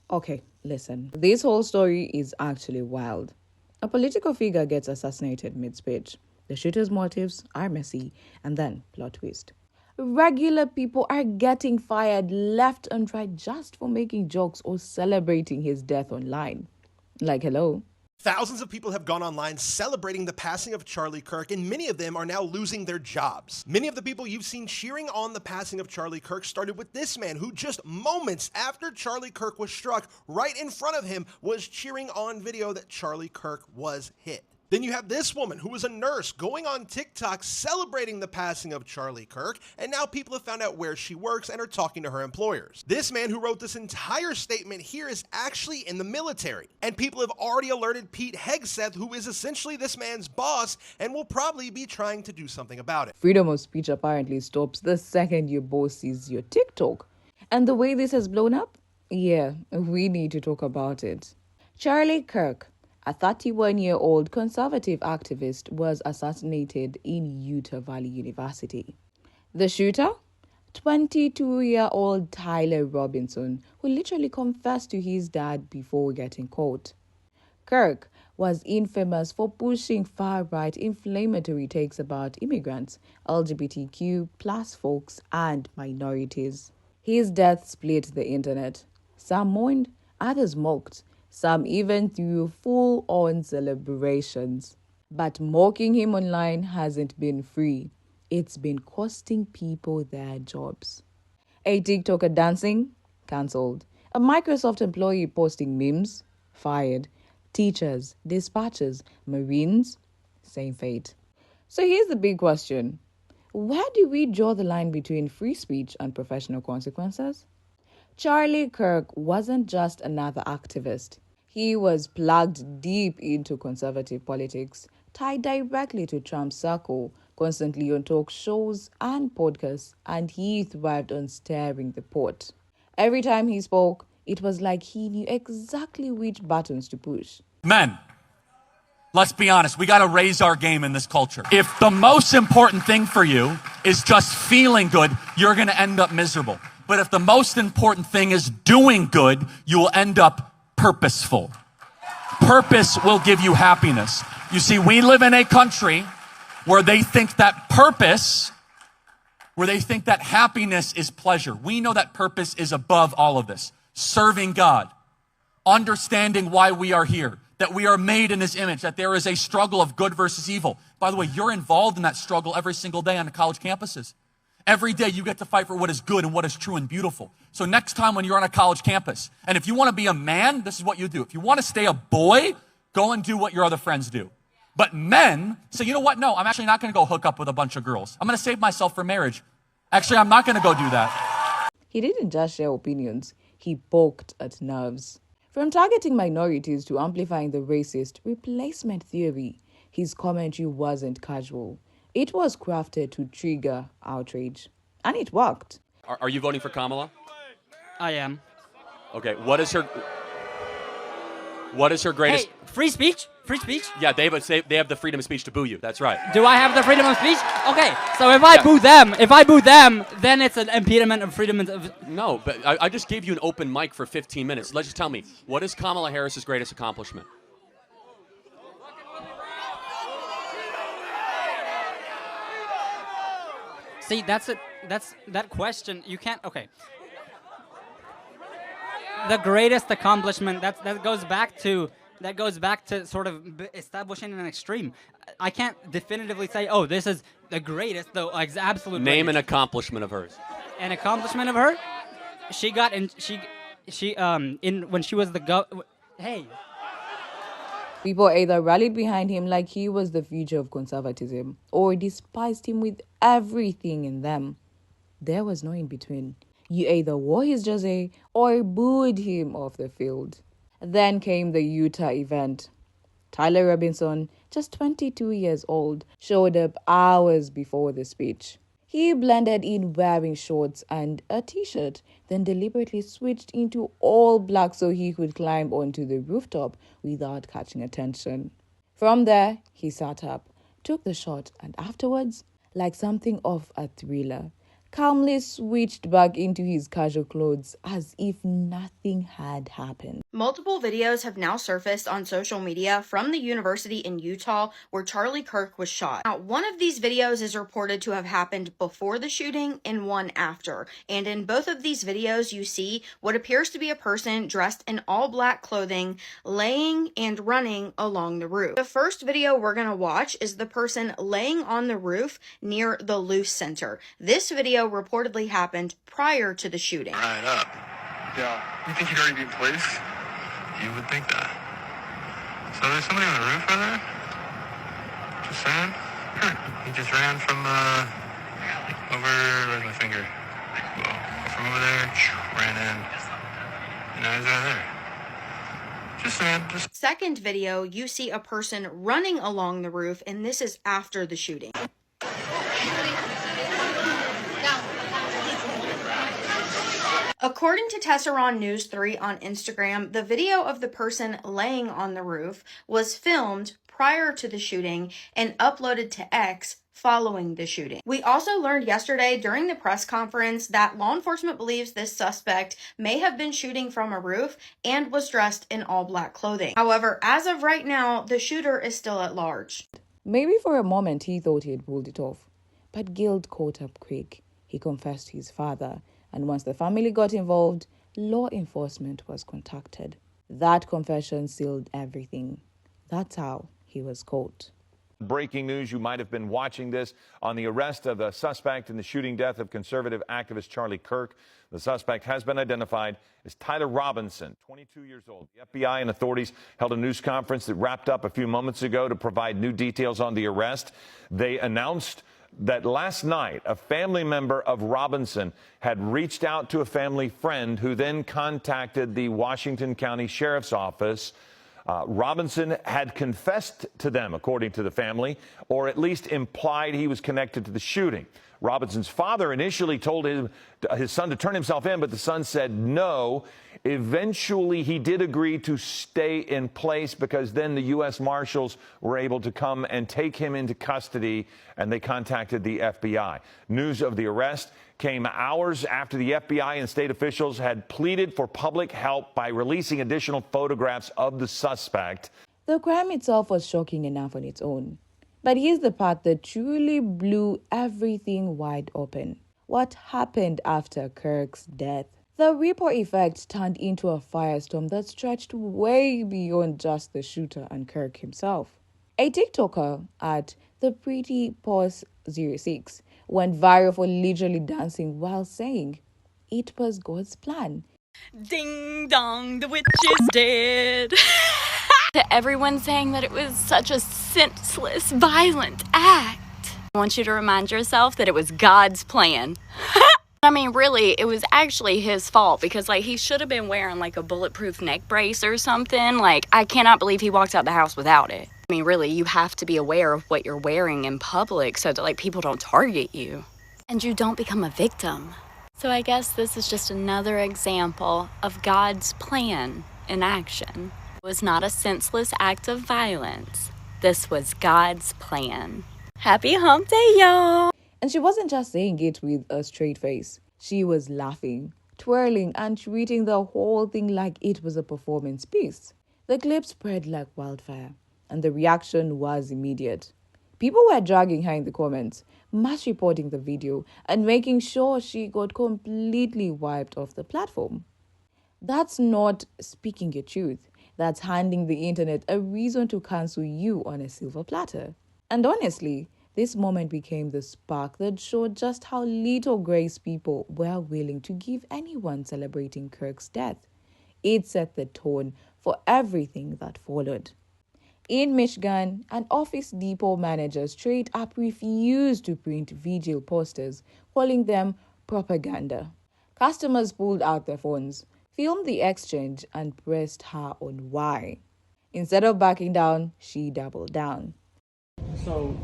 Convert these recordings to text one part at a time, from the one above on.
Okay, listen. This whole story is actually wild. A political figure gets assassinated mid-speech. The shooter's motives are messy, and then plot twist. Regular people are getting fired left and right just for making jokes or celebrating his death online. Like, hello? Thousands of people have gone online celebrating the passing of Charlie Kirk, and many of them are now losing their jobs. Many of the people you've seen cheering on the passing of Charlie Kirk started with this man who just moments after Charlie Kirk was struck right in front of him was cheering on video that Charlie Kirk was hit. Then you have this woman who was a nurse going on TikTok celebrating the passing of Charlie Kirk, and now people have found out where she works and are talking to her employers. This man who wrote this entire statement here is actually in the military, and people have already alerted Pete Hegseth, who is essentially this man's boss, and will probably be trying to do something about it. Freedom of speech apparently stops the second your boss sees your TikTok. And the way this has blown up? Yeah, we need to talk about it. Charlie Kirk, a 31-year-old conservative activist, was assassinated in Utah Valley University. The shooter? 22-year-old Tyler Robinson, who literally confessed to his dad before getting caught. Kirk was infamous for pushing far-right inflammatory takes about immigrants, LGBTQ plus folks, and minorities. His death split the internet. Some mourned, others mocked. Some even threw full-on celebrations. But mocking him online hasn't been free. It's been costing people their jobs. A TikToker dancing? Cancelled. A Microsoft employee posting memes? Fired. Teachers, dispatchers, Marines? Same fate. So here's the big question. Where do we draw the line between free speech and professional consequences? Charlie Kirk wasn't just another activist. He was plugged deep into conservative politics, tied directly to Trump's circle, constantly on talk shows and podcasts, and he thrived on stirring the pot. Every time he spoke, it was like he knew exactly which buttons to push. Men, let's be honest, we got to raise our game in this culture. If the most important thing for you is just feeling good, you're going to end up miserable. But if the most important thing is doing good, you will end up purposeful. Purpose will give you happiness. You see, we live in a country where they think that purpose, where they think that happiness is pleasure. We know that purpose is above all of this. Serving God, understanding why we are here, that we are made in His image, that there is a struggle of good versus evil. By the way, you're involved in that struggle every single day on the college campuses. Every day you get to fight for what is good and what is true and beautiful. So next time when you're on a college campus, and if you want to be a man, this is what you do. If you want to stay a boy, go and do what your other friends do. But men say, you know what? No, I'm actually not going to go hook up with a bunch of girls. I'm going to save myself for marriage. Actually, I'm not going to go do that. He didn't just share opinions. He poked at nerves. From targeting minorities to amplifying the racist replacement theory, his commentary wasn't casual. It was crafted to trigger outrage. And it worked. Are you voting for Kamala? I am. Okay, what is her greatest... Hey, free speech? Free speech? Yeah, they have the freedom of speech to boo you. That's right. Do I have the freedom of speech? Okay, so if I boo them, then it's an impediment of freedom of... No, but I just gave you an open mic for 15 minutes. Let's just tell me, what is Kamala Harris's greatest accomplishment? See, that's that question. You can't. Okay. The greatest accomplishment that goes back to sort of establishing an extreme. I can't definitively say, oh, this is the greatest, though. Absolute. Name greatest. an accomplishment of hers. An accomplishment of her? She got in. She in when she was the Hey. People either rallied behind him like he was the future of conservatism or despised him with everything in them. There was no in between. You either wore his jersey or booed him off the field. Then came the Utah event. Tyler Robinson, just 22 years old, showed up hours before the speech. He blended in wearing shorts and a t-shirt, then deliberately switched into all black so he could climb onto the rooftop without catching attention. From there, he sat up, took the shot, and afterwards, like something of a thriller, calmly switched back into his casual clothes as if nothing had happened. Multiple videos have now surfaced on social media from the university in Utah where Charlie Kirk was shot. Now, one of these videos is reported to have happened before the shooting and one after. And in both of these videos, you see what appears to be a person dressed in all black clothing, laying and running along the roof. The first video we're going to watch is the person laying on the roof near the Luce Center. This video reportedly happened prior to the shooting. Right up. Yeah. You think he'd already be in place? You would think that. So there's somebody on the roof right there? Just saying? He just ran from, over, where's my finger? Well, from over there, ran in. And now he's right there. Just saying, Second video, you see a person running along the roof, and this is after the shooting. According to Tesseron News 3 on Instagram, the video of the person laying on the roof was filmed prior to the shooting and uploaded to X following the shooting. We also learned yesterday during the press conference that law enforcement believes this suspect may have been shooting from a roof and was dressed in all black clothing. However, as of right now, the shooter is still at large. Maybe for a moment he thought he had pulled it off, but guilt caught up quick. He confessed to his father, and once the family got involved, law enforcement was contacted. That confession sealed everything. That's how he was caught. Breaking news, you might have been watching this, on the arrest of the suspect in the shooting death of conservative activist Charlie Kirk. The suspect has been identified as Tyler Robinson, 22 years old. The FBI and authorities held a news conference that wrapped up a few moments ago to provide new details on the arrest. They announced that last night, a family member of Robinson had reached out to a family friend who then contacted the Washington County Sheriff's Office. Robinson had confessed to them, according to the family, or at least implied he was connected to the shooting. Robinson's father initially told his son to turn himself in, but the son said no. Eventually, he did agree to stay in place because then the U.S. Marshals were able to come and take him into custody, and they contacted the FBI. News of the arrest came hours after the FBI and state officials had pleaded for public help by releasing additional photographs of the suspect. The crime itself was shocking enough on its own. But here's the part that truly blew everything wide open. What happened after Kirk's death? The ripple effect turned into a firestorm that stretched way beyond just the shooter and Kirk himself. A TikToker at the Pretty Pause 06 went viral for literally dancing while saying, "It was God's plan." Ding dong, the witch is dead. To everyone saying that it was such a senseless, violent act, I want you to remind yourself that it was God's plan. I mean, really, it was actually his fault because, like, he should have been wearing, like, a bulletproof neck brace or something. Like, I cannot believe he walked out the house without it. I mean, really, you have to be aware of what you're wearing in public so that, like, people don't target you and you don't become a victim. So I guess this is just another example of God's plan in action. It was not a senseless act of violence. This was God's plan. Happy hump day, y'all! And she wasn't just saying it with a straight face. She was laughing, twirling, and treating the whole thing like it was a performance piece. The clip spread like wildfire, and the reaction was immediate. People were dragging her in the comments, mass reporting the video, and making sure she got completely wiped off the platform. That's not speaking your truth. That's handing the internet a reason to cancel you on a silver platter. And honestly, this moment became the spark that showed just how little grace people were willing to give anyone celebrating Kirk's death. It set the tone for everything that followed. In Michigan, an Office Depot manager straight up refused to print vigil posters, calling them propaganda. Customers pulled out their phones, filmed the exchange, and pressed her on why. Instead of backing down, she doubled down. So,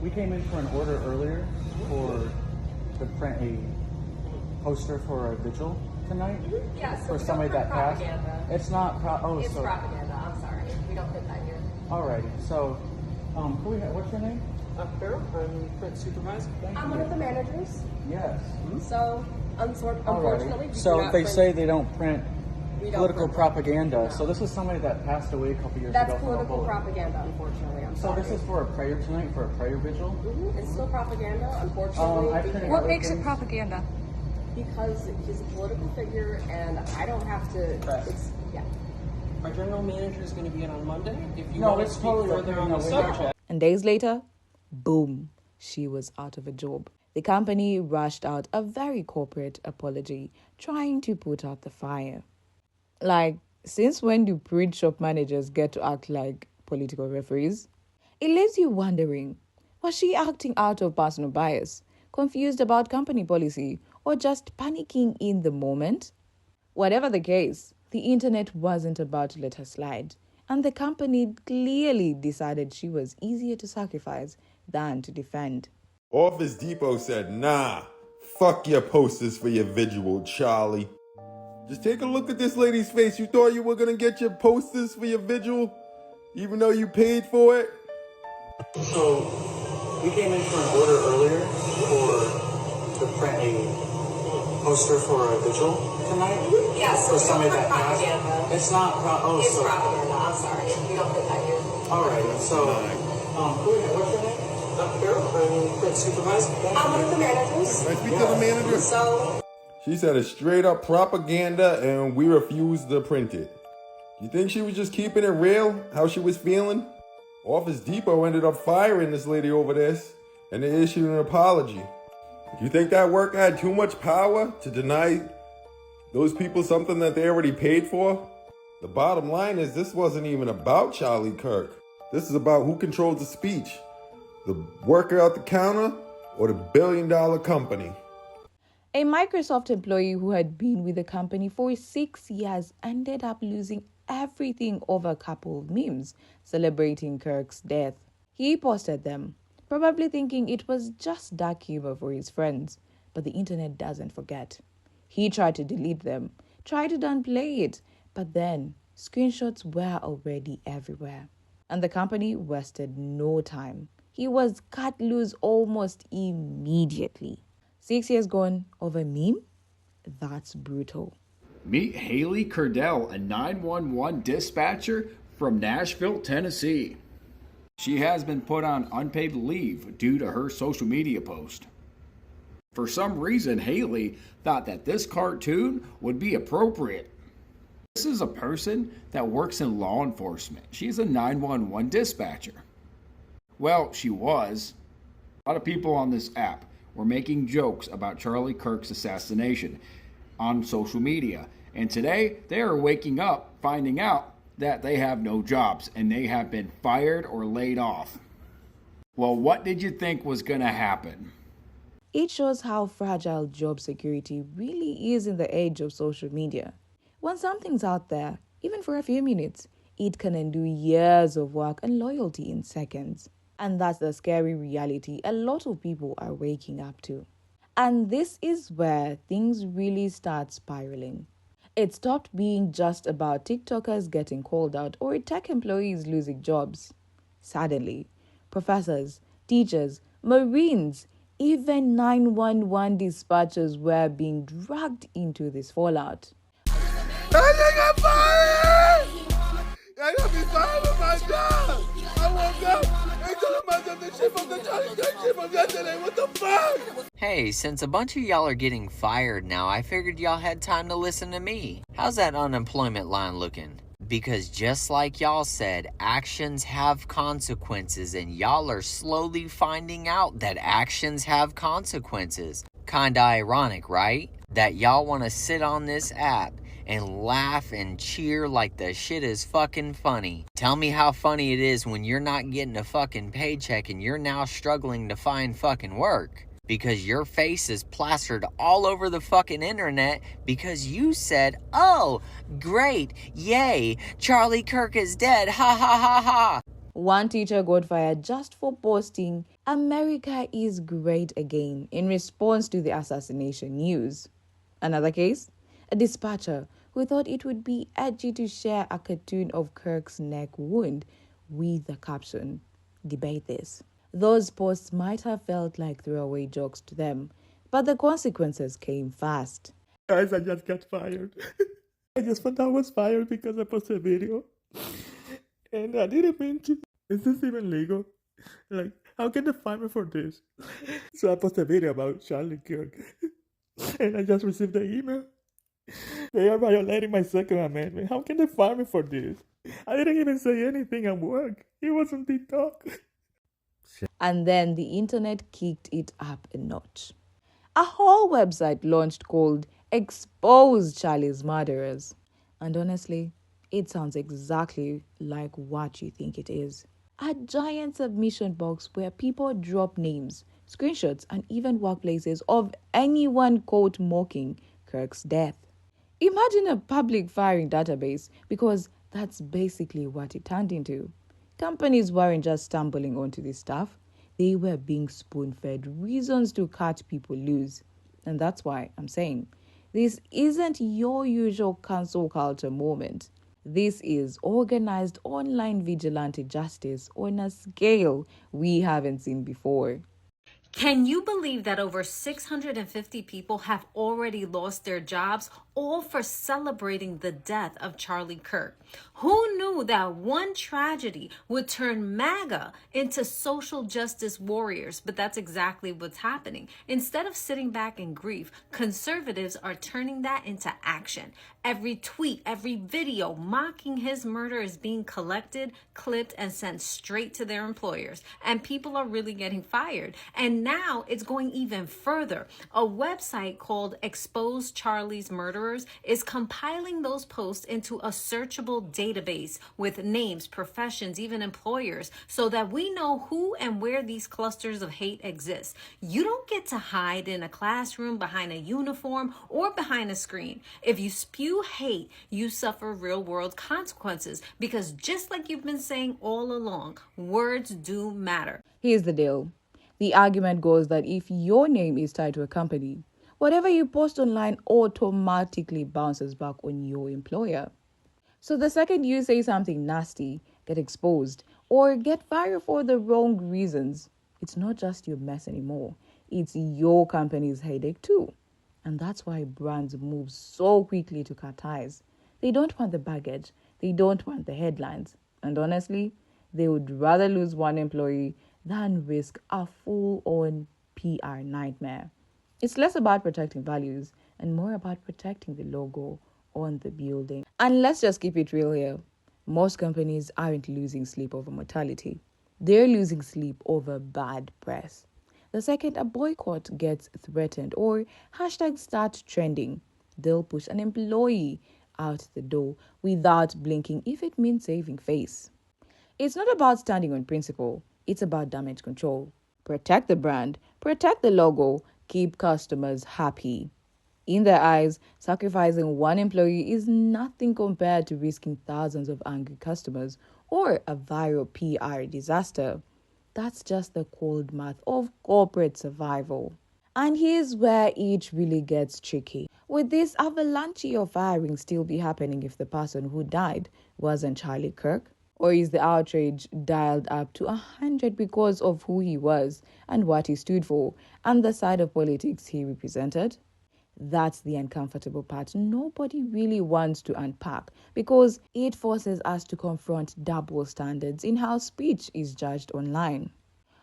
we came in for an order earlier to print a poster for a vigil tonight. Yeah, so for somebody that passed. It's not it's propaganda. I'm sorry, we don't put that here. Alrighty. So, what's your name? Kirk, I'm print supervisor. I'm one of the managers. Yes. So, unfortunately, we do So not they print- say they don't print we don't political print propaganda. No. So this is somebody that passed away a couple years That's ago. political propaganda, unfortunately. I'm So sorry. this is for a prayer tonight, for a prayer vigil? It's still propaganda, unfortunately. I printed What other makes it things. propaganda? Because he's a political figure, and I don't have to. Right. It's yeah. Our general manager is going to be in on Monday. If you No, want to it's speak totally further okay. on No, the we subject. And days later, boom, she was out of a job. The company rushed out a very corporate apology, trying to put out the fire. Like, since when do print shop managers get to act like political referees? It leaves you wondering, was she acting out of personal bias, confused about company policy, or just panicking in the moment? Whatever the case, the internet wasn't about to let her slide, and the company clearly decided she was easier to sacrifice than to defend. Office Depot said, nah, fuck your posters for your visual, Charlie. Just take a look at this lady's face. You thought you were gonna get your posters for your vigil, even though you paid for it? So we came in for an order earlier to print a poster for a vigil tonight. Yes. For somebody that propaganda. passed. It's not. It's propaganda. I'm sorry. We don't put that here. All right. So, what's your name? Kirk. I'm print supervisor. I'm one of the managers. Can I speak to the manager? So. She said it's straight up propaganda and we refused to print it. You think she was just keeping it real, how she was feeling? Office Depot ended up firing this lady over this, and they issued an apology. Do you think that worker had too much power to deny those people something that they already paid for? The bottom line is this wasn't even about Charlie Kirk. This is about who controls the speech, the worker at the counter or the billion-dollar company. A Microsoft employee who had been with the company for 6 years ended up losing everything over a couple of memes celebrating Kirk's death. He posted them, probably thinking it was just dark humor for his friends, but the internet doesn't forget. He tried to delete them, tried to downplay it, but then screenshots were already everywhere. And the company wasted no time. He was cut loose almost immediately. 6 years gone over a meme? That's brutal. Meet Haley Curdell, a 911 dispatcher from Nashville, Tennessee. She has been put on unpaid leave due to her social media post. For some reason, Haley thought that this cartoon would be appropriate. This is a person that works in law enforcement. She's a 911 dispatcher. Well, she was. A lot of people on this app were making jokes about Charlie Kirk's assassination on social media. And today, they are waking up, finding out that they have no jobs and they have been fired or laid off. Well, what did you think was going to happen? It shows how fragile job security really is in the age of social media. When something's out there, even for a few minutes, it can undo years of work and loyalty in seconds. And that's the scary reality a lot of people are waking up to. And this is where things really start spiraling. It stopped being just about TikTokers getting called out or tech employees losing jobs. Suddenly, professors, teachers, Marines, even 911 dispatchers were being dragged into this fallout. I got fired! I got me fired from my job! I woke up and told myself the shit from the Charlie Kirk shit from yesterday. What the fuck? Hey, since a bunch of y'all are getting fired now, I figured y'all had time to listen to me. How's that unemployment line looking? Because just like y'all said, actions have consequences, and y'all are slowly finding out that actions have consequences. Kinda ironic, right? That y'all want to sit on this app and laugh and cheer like the shit is fucking funny. Tell me how funny it is when you're not getting a fucking paycheck and you're now struggling to find fucking work. Because your face is plastered all over the fucking internet because you said, oh, great, yay, Charlie Kirk is dead, ha ha ha ha. One teacher got fired just for posting, America is great again, in response to the assassination news. Another case, a dispatcher who thought it would be edgy to share a cartoon of Kirk's neck wound with the caption, debate this. Those posts might have felt like throwaway jokes to them, but the consequences came fast. Guys, I just got fired. I just found out I was fired because I posted a video. And I didn't mean to. Is this even legal? Like, how can they fire me for this? So I posted a video about Charlie Kirk. And I just received the email. They are violating my Second Amendment. How can they fire me for this? I didn't even say anything at work. It was on TikTok. And then the internet kicked it up a notch. A whole website launched called Expose Charlie's Murderers. And honestly, it sounds exactly like what you think it is. A giant submission box where people drop names, screenshots, and even workplaces of anyone caught mocking Kirk's death. Imagine a public firing database, because that's basically what it turned into. Companies weren't just stumbling onto this stuff. They were being spoon-fed reasons to cut people loose. And that's why I'm saying, this isn't your usual cancel culture moment. This is organized online vigilante justice on a scale we haven't seen before. Can you believe that over 650 people have already lost their jobs, all for celebrating the death of Charlie Kirk? Who knew that one tragedy would turn MAGA into social justice warriors? But that's exactly what's happening. Instead of sitting back in grief, conservatives are turning that into action. Every tweet, every video mocking his murder is being collected, clipped, and sent straight to their employers. And people are really getting fired. And now it's going even further. A website called Expose Charlie's Murderers is compiling those posts into a searchable database with names, professions, even employers, so that we know who and where these clusters of hate exist. You don't get to hide in a classroom behind a uniform or behind a screen. If you spew hate, you suffer real-world consequences, because just like you've been saying all along, words do matter. Here's the deal. The argument goes that if your name is tied to a company, whatever you post online automatically bounces back on your employer. So the second you say something nasty, get exposed, or get fired for the wrong reasons, it's not just your mess anymore. It's your company's headache too. And that's why brands move so quickly to cut ties. They don't want the baggage. They don't want the headlines. And honestly, they would rather lose one employee than risk a full-on PR nightmare. It's less about protecting values and more about protecting the logo on the building. And let's just keep it real here. Most companies aren't losing sleep over mortality. They're losing sleep over bad press. The second a boycott gets threatened or hashtag starts trending, they'll push an employee out the door without blinking if it means saving face. It's not about standing on principle. It's about damage control. Protect the brand, protect the logo, keep customers happy. In their eyes, sacrificing one employee is nothing compared to risking thousands of angry customers or a viral PR disaster. That's just the cold math of corporate survival. And here's where it really gets tricky. Would this avalanche of firing still be happening if the person who died wasn't Charlie Kirk? Or is the outrage dialed up to 100 because of who he was and what he stood for and the side of politics he represented? That's the uncomfortable part nobody really wants to unpack, because it forces us to confront double standards in how speech is judged online.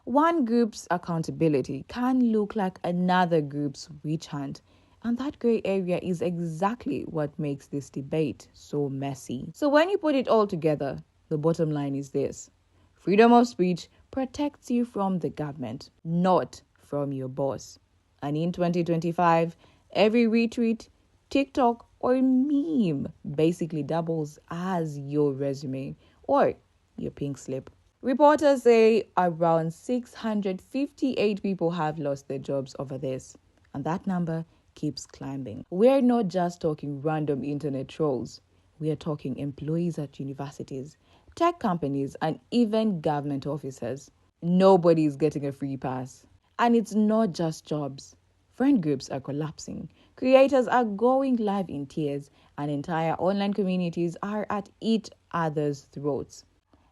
One group's accountability can look like another group's witch hunt, and that gray area is exactly what makes this debate so messy. So when you put it all together, the bottom line is this: freedom of speech protects you from the government, not from your boss. And in 2025, every retweet, TikTok, or meme basically doubles as your resume or your pink slip. Reporters say around 658 people have lost their jobs over this, and that number keeps climbing. We're not just talking random internet trolls. We are talking employees at universities, tech companies, and even government officers. Nobody's getting a free pass. And it's not just jobs. Friend groups are collapsing. Creators are going live in tears, and entire online communities are at each other's throats.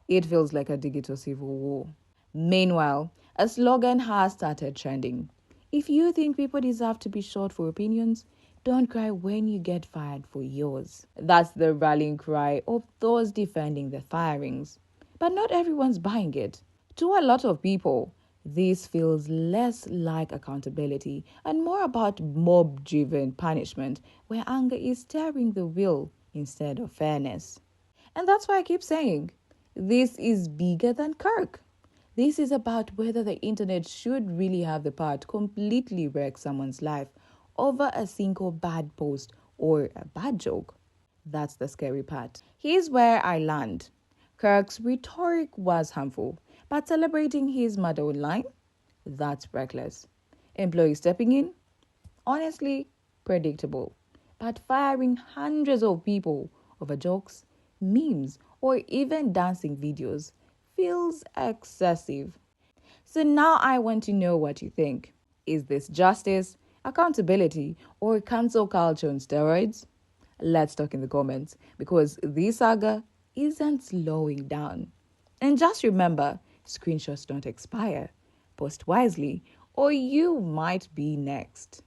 It feels like a digital civil war. Meanwhile, A slogan has started trending. If you think people deserve to be shot for opinions, don't cry when you get fired for yours. That's the rallying cry of those defending the firings. But not everyone's buying it. To a lot of people, this feels less like accountability and more about mob-driven punishment where anger is steering the wheel instead of fairness. And that's why I keep saying, this is bigger than Kirk. This is about whether the internet should really have the power to completely wreck someone's life over a single bad post or a bad joke. That's the scary part. Here's where I land. Kirk's rhetoric was harmful, but celebrating his mother online? That's reckless. Employees stepping in? Honestly, predictable. But firing hundreds of people over jokes, memes, or even dancing videos feels excessive. So now I want to know what you think. Is this justice, accountability, or cancel culture on steroids? Let's talk in the comments because this saga isn't slowing down. And just remember, screenshots don't expire. Post wisely or you might be next.